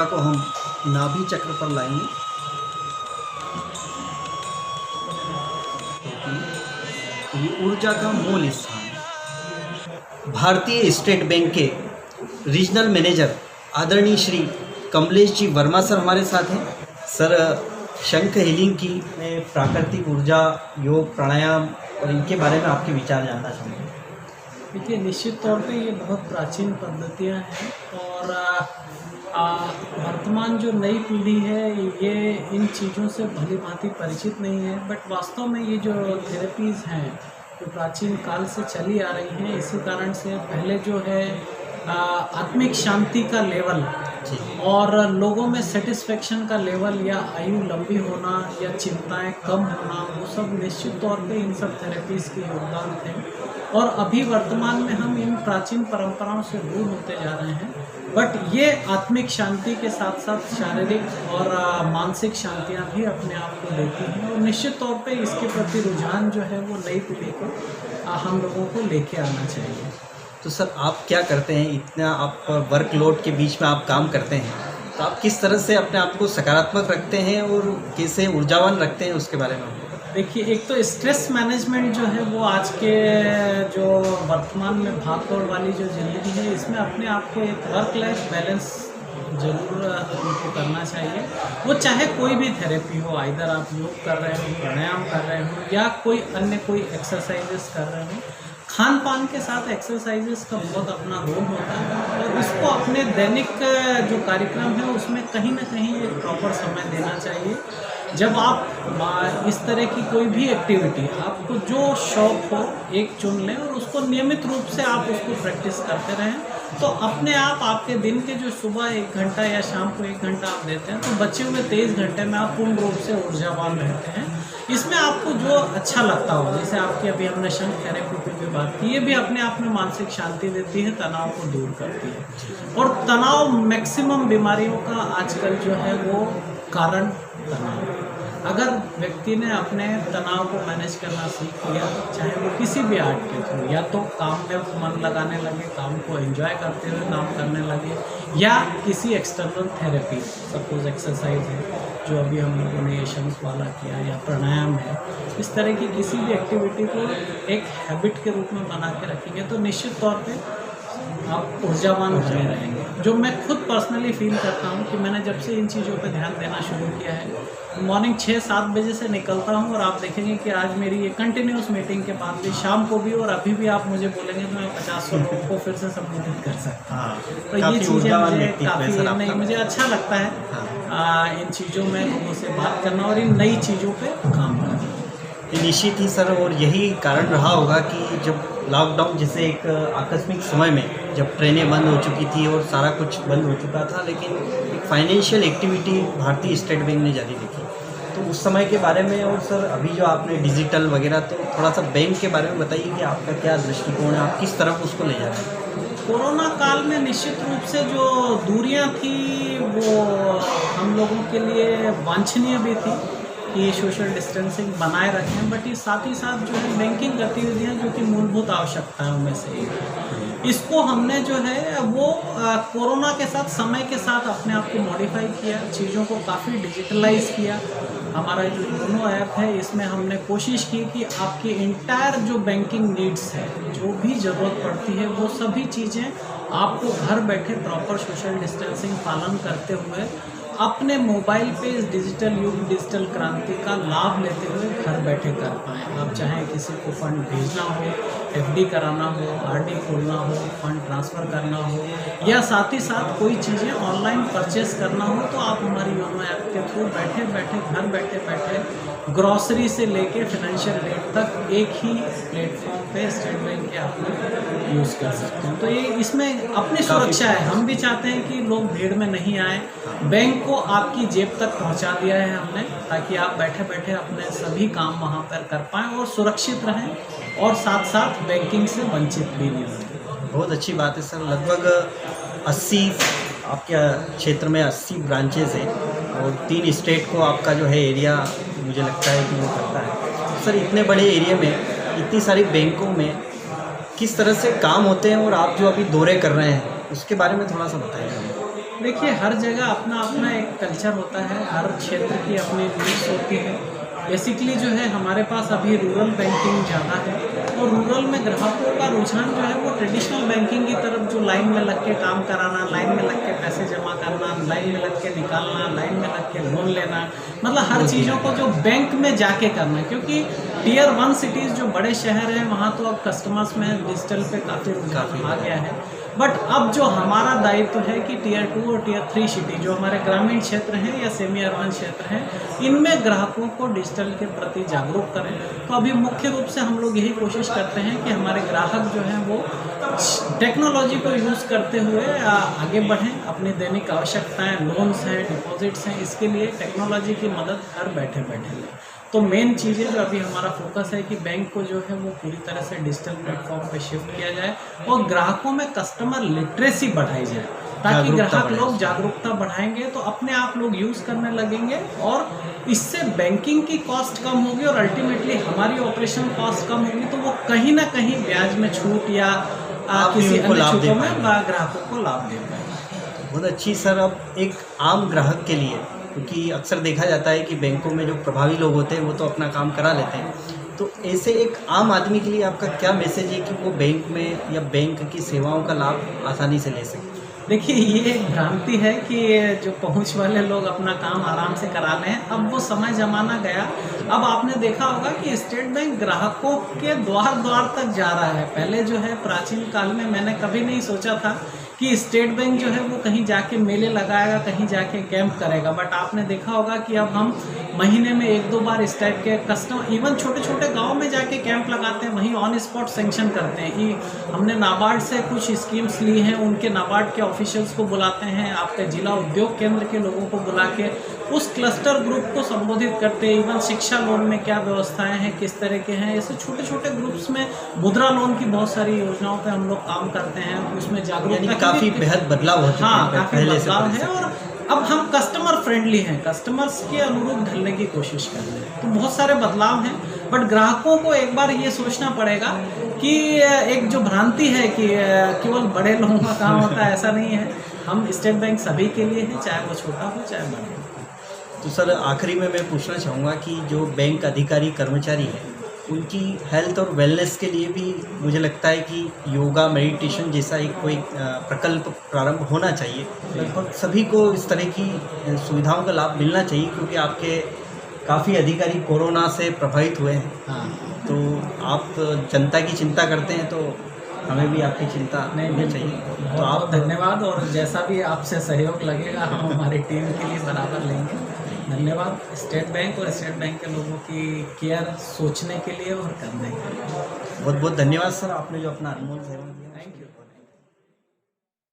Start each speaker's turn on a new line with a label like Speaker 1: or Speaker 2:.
Speaker 1: मुद्रा को हम नाभि चक्र पर लाएंगे। ये ऊर्जा का मूल स्थान है। भारतीय स्टेट बैंक के रीजनल मैनेजर आदरणीय श्री कमलेश जी वर्मा सर हमारे साथ हैं। सर, शंख हीलिंग की मैं प्राकृतिक ऊर्जा, योग, प्राणायाम और इनके बारे में आपके विचार जानना चाहूँगा।
Speaker 2: देखिए, निश्चित तौर पे ये बहुत प्राचीन पद्धतियाँ हैं और वर्तमान जो नई पीढ़ी है ये इन चीज़ों से भली भांति परिचित नहीं है। बट वास्तव में ये जो थेरेपीज़ हैं जो प्राचीन काल से चली आ रही हैं, इसी कारण से पहले जो है आत्मिक शांति का लेवल और लोगों में सेटिस्फेक्शन का लेवल या आयु लंबी होना या चिंताएं कम होना, वो सब निश्चित तौर पे इन सब थेरेपीज़ के योगदान थे। और अभी वर्तमान में हम इन प्राचीन परंपराओं से दूर होते जा रहे हैं। बट ये आत्मिक शांति के साथ साथ शारीरिक और मानसिक शांतियाँ भी अपने आप को देती हैं और निश्चित तौर पे इसके प्रति रुझान जो है वो नई पीढ़ी को हम लोगों को लेके आना चाहिए।
Speaker 1: तो सर, आप क्या करते हैं? इतना आप वर्कलोड के बीच में आप काम करते हैं, तो आप किस तरह से अपने आप को सकारात्मक रखते हैं और कैसे ऊर्जावान रखते हैं, उसके बारे में हमको बताएं।
Speaker 2: देखिए, एक तो स्ट्रेस मैनेजमेंट जो है वो आज के जो वर्तमान में भागदौड़ वाली जो ज़िंदगी है, इसमें अपने आप को एक वर्क लाइफ बैलेंस ज़रूर उनको करना चाहिए। वो चाहे कोई भी थेरेपी हो, आइदर आप योग कर रहे हो, प्राणायाम कर रहे हो या कोई अन्य कोई एक्सरसाइजेस कर रहे हो, खान पान के साथ एक्सरसाइजेस का बहुत अपना रोल होता है और इसको अपने दैनिक जो कार्यक्रम है उसमें कहीं ना कहीं एक प्रॉपर समय देना चाहिए। जब आप इस तरह की कोई भी एक्टिविटी, आपको जो शौक हो एक चुन लें और उसको नियमित रूप से आप उसको प्रैक्टिस करते रहें, तो अपने आप आपके दिन के जो सुबह 1 घंटा या शाम को 1 घंटा आप देते हैं, तो बचे हुए 23 घंटे में आप पूर्ण रूप से ऊर्जावान रहते हैं। इसमें आपको जो अच्छा लगता हो, जैसे आपकी अभी हमने शंख थेरेपी की भी बात की, ये भी अपने आप में मानसिक शांति देती है, तनाव को दूर करती है। और तनाव मैक्सिमम बीमारियों का आजकल जो है वो कारण तनाव है। अगर व्यक्ति ने अपने तनाव को मैनेज करना सीख लिया, चाहे वो किसी भी आर्ट के थ्रू, या तो काम में मन लगाने लगे, काम को एंजॉय करते हुए काम करने लगे, या किसी एक्सटर्नल थेरेपी, सपोज एक्सरसाइज है जो अभी हम लोगों ने ये शंख वाला किया, या प्राणायाम है, इस तरह की किसी भी एक्टिविटी को एक हैबिट के रूप में बना के रखेंगे तो निश्चित तौर पे आप ऊर्जावान बने रहेंगे। जो मैं खुद पर्सनली फील करता हूँ कि मैंने जब से इन चीज़ों पे ध्यान देना शुरू किया है, मॉर्निंग 6-7 बजे से निकलता हूँ और आप देखेंगे कि आज मेरी ये कंटिन्यूस मीटिंग के बाद भी, शाम को भी और अभी भी आप मुझे बोलेंगे तो मैं 50 लोगों को फिर से संबोधित कर सकता हूँ। तो ये चीज़ें मुझे काफ़ी नहीं, मुझे अच्छा लगता है इन चीज़ों में लोगों से बात करना और इन नई चीज़ों पर काम करना।
Speaker 1: निश्चित ही सर, और यही कारण रहा होगा कि जब लॉकडाउन जैसे एक आकस्मिक समय में जब ट्रेनें बंद हो चुकी थी और सारा कुछ बंद हो चुका था, लेकिन एक फाइनेंशियल एक्टिविटी भारतीय स्टेट बैंक ने जारी रखी, तो उस समय के बारे में। और सर, अभी जो आपने डिजिटल वगैरह, तो थोड़ा सा बैंक के बारे में बताइए कि आपका क्या दृष्टिकोण है, आप किस तरफ उसको ले जा रहे हैं।
Speaker 2: कोरोना काल में निश्चित रूप से जो दूरियां थी वो हम लोगों के लिए वांछनीय भी थी कि सोशल डिस्टेंसिंग बनाए रखें, बट ये साथ ही साथ जो है बैंकिंग गतिविधियां जो कि मूलभूत आवश्यकताओं में से एक है, इसको हमने जो है वो कोरोना के साथ, समय के साथ अपने आप को मॉडिफाई किया, चीज़ों को काफ़ी डिजिटलाइज किया। हमारा जो योनो ऐप है, इसमें हमने कोशिश की कि आपकी इंटायर जो बैंकिंग नीड्स है, जो भी ज़रूरत पड़ती है, वो सभी चीज़ें आपको घर बैठे प्रॉपर सोशल डिस्टेंसिंग पालन करते हुए अपने मोबाइल पे इस डिजिटल युग, डिजिटल क्रांति का लाभ लेते हुए घर बैठे कर पाएँ। आप चाहें किसी को फंड भेजना हो, एफडी कराना हो, आरडी खोलना हो, फंड ट्रांसफ़र करना हो, या साथ ही साथ कोई चीज़ें ऑनलाइन परचेस करना हो, तो आप हमारी योनो ऐप के थ्रू बैठे बैठे, घर बैठे बैठे ग्रॉसरी से लेके फाइनेंशियल एड तक एक ही प्लेटफॉर्म पे स्टेट बैंक के आप लोग यूज़ कर सकते हैं। तो ये इसमें अपनी सुरक्षा है। हम भी चाहते हैं कि लोग भीड़ में नहीं आए, बैंक को आपकी जेब तक पहुंचा दिया है हमने, ताकि आप बैठे बैठे अपने सभी काम वहां पर कर पाएँ और सुरक्षित रहें और साथ साथ बैंकिंग से वंचित भी नहीं रहें।
Speaker 1: बहुत अच्छी बात है सर। लगभग 80 आपके क्षेत्र में 80 ब्रांचेज़ हैं और 3 स्टेट को आपका जो है एरिया, मुझे लगता है कि वो करता है। सर, इतने बड़े एरिया में इतनी सारी बैंकों में किस तरह से काम होते हैं और आप जो अभी दौरे कर रहे हैं उसके बारे में थोड़ा सा बताइए।
Speaker 2: देखिए, हर जगह अपना अपना एक कल्चर होता है, हर क्षेत्र की अपनी नीड्स होती है। बेसिकली जो है हमारे पास अभी रूरल बैंकिंग ज़्यादा है, और रूरल में ग्राहकों का रुझान जो है वो ट्रेडिशनल बैंकिंग की तरफ, जो लाइन में लग के काम कराना, लाइन में लग के पैसे जमा करना, लाइन में लग के निकालना, लाइन में लग के लोन लेना, मतलब हर चीज़ों को जो बैंक में जाके करना। क्योंकि टियर 1 सिटीज़ जो बड़े शहर हैं वहाँ तो अब कस्टमर्स में डिजिटल पे काफ़ी रुझान आ गया है। बट अब जो हमारा दायित्व है कि टियर 2 और टियर 3 सिटी जो हमारे ग्रामीण क्षेत्र हैं या सेमी अर्बन क्षेत्र हैं, इनमें ग्राहकों को डिजिटल के प्रति जागरूक करें। तो अभी मुख्य रूप से हम लोग यही कोशिश करते हैं कि हमारे ग्राहक जो हैं वो टेक्नोलॉजी को यूज़ करते हुए आगे बढ़ें। अपनी दैनिक आवश्यकताएं, लोन्स हैं, डिपॉजिट्स हैं, इसके लिए टेक्नोलॉजी की मदद घर बैठे बैठे लें। तो मेन चीज़ें जो अभी हमारा फोकस है कि बैंक को जो है वो पूरी तरह से डिजिटल प्लेटफॉर्म पे शिफ्ट किया जाए और ग्राहकों में कस्टमर लिटरेसी बढ़ाई जाए, ताकि ग्राहक लोग जागरूकता बढ़ाएंगे तो अपने आप लोग यूज़ करने लगेंगे, और इससे बैंकिंग की कॉस्ट कम होगी और अल्टीमेटली हमारी ऑपरेशन कॉस्ट कम होगी। तो वो कहीं ना कहीं ब्याज में छूट या किसी अन्य छूटों में ग्राहकों को लाभ दे पाएंगे।
Speaker 1: बहुत अच्छी सर। अब एक आम ग्राहक के लिए, क्योंकि अक्सर देखा जाता है कि बैंकों में जो प्रभावी लोग होते हैं वो तो अपना काम करा लेते हैं, तो ऐसे एक आम आदमी के लिए आपका क्या मैसेज है कि वो बैंक में या बैंक की सेवाओं का लाभ आसानी से ले सके?
Speaker 2: देखिए, ये एक भ्रांति है कि जो पहुंच वाले लोग अपना काम आराम से करा लें। अब वो समय ज़माना गया। अब आपने देखा होगा कि स्टेट बैंक ग्राहकों के द्वार द्वार तक जा रहा है। पहले जो है प्राचीन काल में मैंने कभी नहीं सोचा था कि स्टेट बैंक जो है वो कहीं जाके मेले लगाएगा, कहीं जाके कैंप करेगा। बट आपने देखा होगा कि अब हम महीने में 1-2 बार इस टाइप के कस्टमर, इवन छोटे छोटे गांव में जाके कैंप लगाते हैं, वहीं ऑन स्पॉट सेंक्शन करते हैं कि हमने नाबार्ड से कुछ स्कीम्स ली हैं, उनके नाबार्ड के ऑफिशियल्स को बुलाते हैं, आपके जिला उद्योग केंद्र के लोगों को बुला के उस क्लस्टर ग्रुप को संबोधित करते हैं। इवन शिक्षा लोन में क्या व्यवस्थाएं हैं, किस तरह के हैं, ऐसे छोटे छोटे ग्रुप्स में मुद्रा लोन की बहुत सारी योजनाओं पे हम लोग काम करते हैं। उसमें जागरूकता
Speaker 1: काफ़ी बेहद बदलाव हो चुका है।
Speaker 2: हाँ, काफ़ी बदलाव है, और अब हम कस्टमर फ्रेंडली हैं, कस्टमर्स के अनुरूप ढलने की कोशिश कर रहे हैं। तो बहुत सारे बदलाव हैं, बट ग्राहकों को एक बार ये सोचना पड़ेगा कि एक जो भ्रांति है कि केवल बड़े लोगों का काम होता है, ऐसा नहीं है। हम स्टेट बैंक सभी के लिए है, चाहे वो छोटा हो चाहे बड़ा हो।
Speaker 1: तो सर, आखिरी में मैं पूछना चाहूँगा कि जो बैंक अधिकारी कर्मचारी हैं उनकी हेल्थ और वेलनेस के लिए भी मुझे लगता है कि योगा, मेडिटेशन जैसा एक कोई प्रकल्प प्रारंभ होना चाहिए। लगभग सभी को इस तरह की सुविधाओं का लाभ मिलना चाहिए, क्योंकि आपके काफ़ी अधिकारी कोरोना से प्रभावित हुए हैं।
Speaker 2: हाँ,
Speaker 1: तो आप जनता की चिंता करते हैं, तो हमें भी आपकी चिंता
Speaker 2: नहीं
Speaker 1: चाहिए। तो आप
Speaker 2: धन्यवाद, और जैसा भी आपसे सहयोग लगेगा हम हमारी टीम के लिए बराबर लेंगे। धन्यवाद स्टेट बैंक और स्टेट बैंक के लोगों की केयर सोचने के लिए और करने के लिए।
Speaker 1: बहुत बहुत धन्यवाद सर, आपने जो अपना अनमोल सेवा दिया।
Speaker 2: Thank you.